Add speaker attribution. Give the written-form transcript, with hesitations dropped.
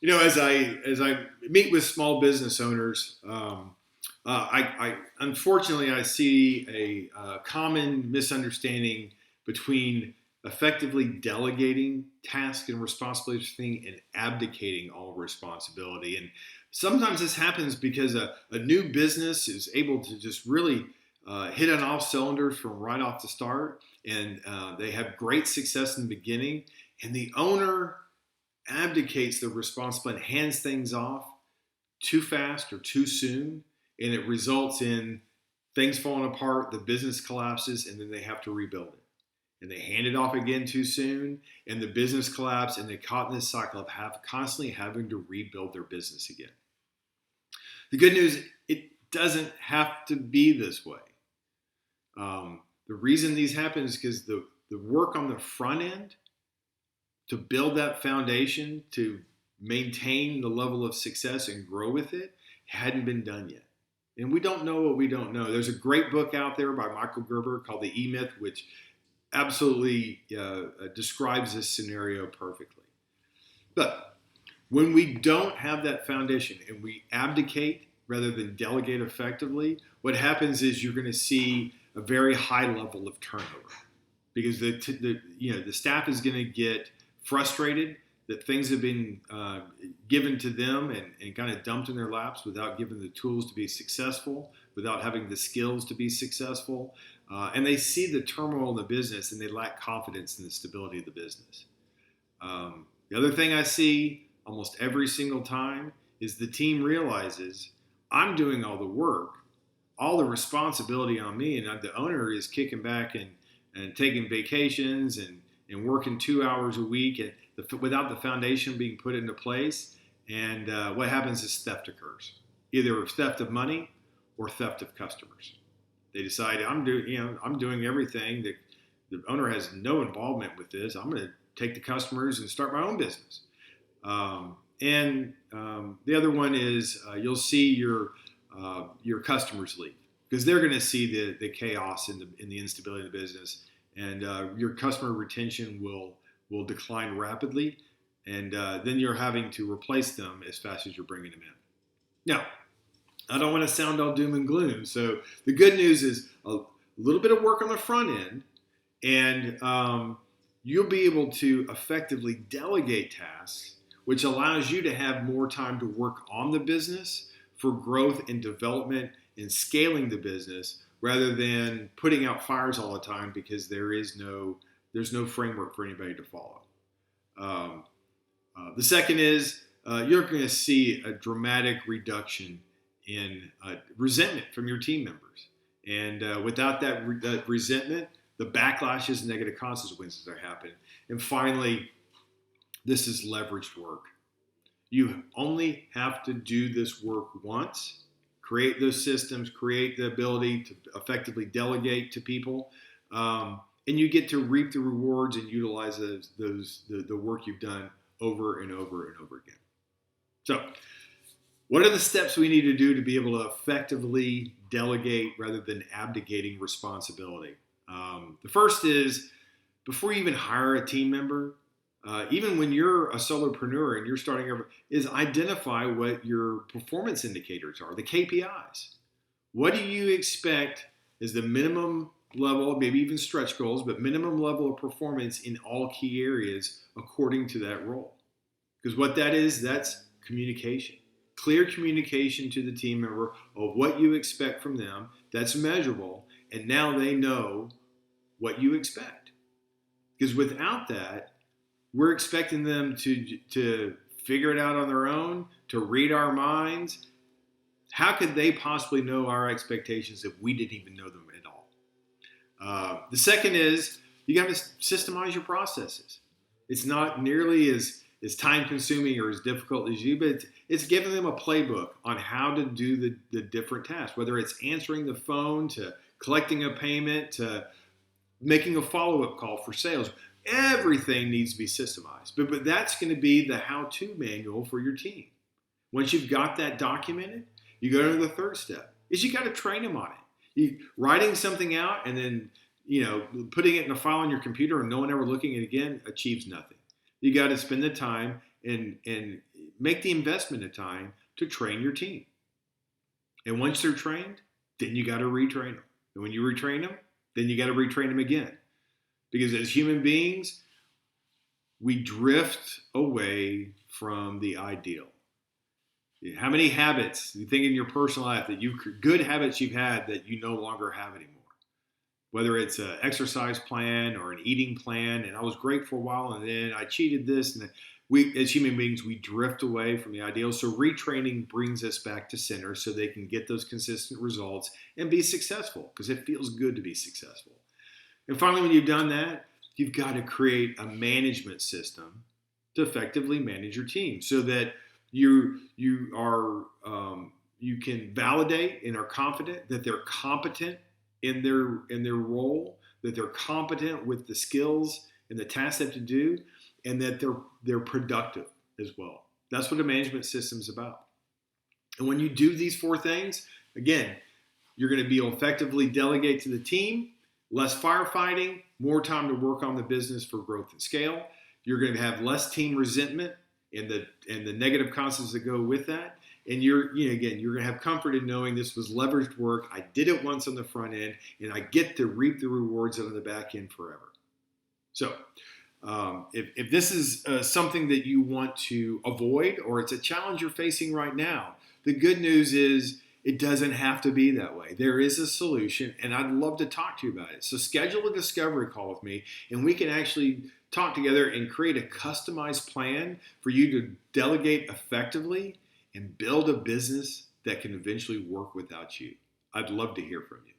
Speaker 1: As I meet with small business owners, I unfortunately I see a common misunderstanding between effectively delegating tasks and responsibility and abdicating all responsibility. And sometimes this happens because a new business is able to just really hit on all cylinders from right off the start, and they have great success in the beginning, and the owner abdicates the responsibility and hands things off too fast or too soon, and it results in things falling apart, the business collapses, and then they have to rebuild it. And they hand it off again too soon, and the business collapses, and they're caught in this cycle of constantly having to rebuild their business again. The good news, it doesn't have to be this way. The reason these happen is because the work on the front end to build that foundation, to maintain the level of success and grow with it, hadn't been done yet. And we don't know what we don't know. There's a great book out there by Michael Gerber called The E-Myth, which absolutely describes this scenario perfectly. But when we don't have that foundation and we abdicate rather than delegate effectively, what happens is you're going to see a very high level of turnover, because the staff is going to get frustrated that things have been given to them and kind of dumped in their laps without giving the tools to be successful, without having the skills to be successful. And they see the turmoil in the business and they lack confidence in the stability of the business. The other thing I see almost every single time is the team realizes I'm doing all the work, all the responsibility on me, and the owner is kicking back and taking vacations and working 2 hours a week without the foundation being put into place. And what happens is theft occurs, either theft of money or theft of customers. They decide I'm doing everything. The owner has no involvement with this. I'm going to take the customers and start my own business. And the other one is you'll see your customers leave because they're going to see the chaos and the instability of the business, and your customer retention will decline rapidly, and then you're having to replace them as fast as you're bringing them in. Now, I don't want to sound all doom and gloom. So the good news is a little bit of work on the front end, and you'll be able to effectively delegate tasks, which allows you to have more time to work on the business for growth and development and scaling the business, rather than putting out fires all the time because there's no framework for anybody to follow. The second is you're going to see a dramatic reduction in resentment from your team members. And without that resentment, the backlashes and negative consequences that happen. And finally, this is leveraged work. You only have to do this work once, create those systems, create the ability to effectively delegate to people, and you get to reap the rewards and utilize the work you've done over and over and over again. So, what are the steps we need to do to be able to effectively delegate rather than abdicating responsibility? The first is, before you even hire a team member, even when you're a solopreneur and you're starting over, is identify what your performance indicators are, the KPIs. What do you expect is the minimum level, maybe even stretch goals, but minimum level of performance in all key areas according to that role? Because what that is, that's communication. Clear communication to the team member of what you expect from them. That's measurable. And now they know what you expect. Because without that, we're expecting them to figure it out on their own, to read our minds. How could they possibly know our expectations if we didn't even know them at all? The second is you got to systemize your processes. It's not nearly as time-consuming or as difficult as you, but it's giving them a playbook on how to do the different tasks, whether it's answering the phone, to collecting a payment, to making a follow-up call for sales. Everything needs to be systemized, but that's going to be the how-to manual for your team. Once you've got that documented, you go to the third step, is you got to train them on it. Writing something out and then putting it in a file on your computer and no one ever looking at it again achieves nothing. You got to spend the time and make the investment of time to train your team. And once they're trained, then you got to retrain them. And when you retrain them, then you got to retrain them again. Because as human beings, we drift away from the ideal. How many habits you think in your personal life that good habits you've had that you no longer have anymore? Whether it's an exercise plan or an eating plan, and I was great for a while, and then I cheated this, and we, as human beings, we drift away from the ideal. So retraining brings us back to center so they can get those consistent results and be successful, because it feels good to be successful. And finally, when you've done that, you've got to create a management system to effectively manage your team so that you can validate and are confident that they're competent in their role, that they're competent with the skills and the tasks they have to do, and that they're productive as well. That's what a management system is about. And when you do these four things, again, you're going to be able to effectively delegate to the team, less firefighting, more time to work on the business for growth and scale. You're going to have less team resentment and the negative consequences that go with that. And you're going to have comfort in knowing this was leveraged work. I did it once on the front end, and I get to reap the rewards on the back end forever. So if this is something that you want to avoid, or it's a challenge you're facing right now, the good news is it doesn't have to be that way. There is a solution, and I'd love to talk to you about it. So schedule a discovery call with me, and we can actually talk together and create a customized plan for you to delegate effectively and build a business that can eventually work without you. I'd love to hear from you.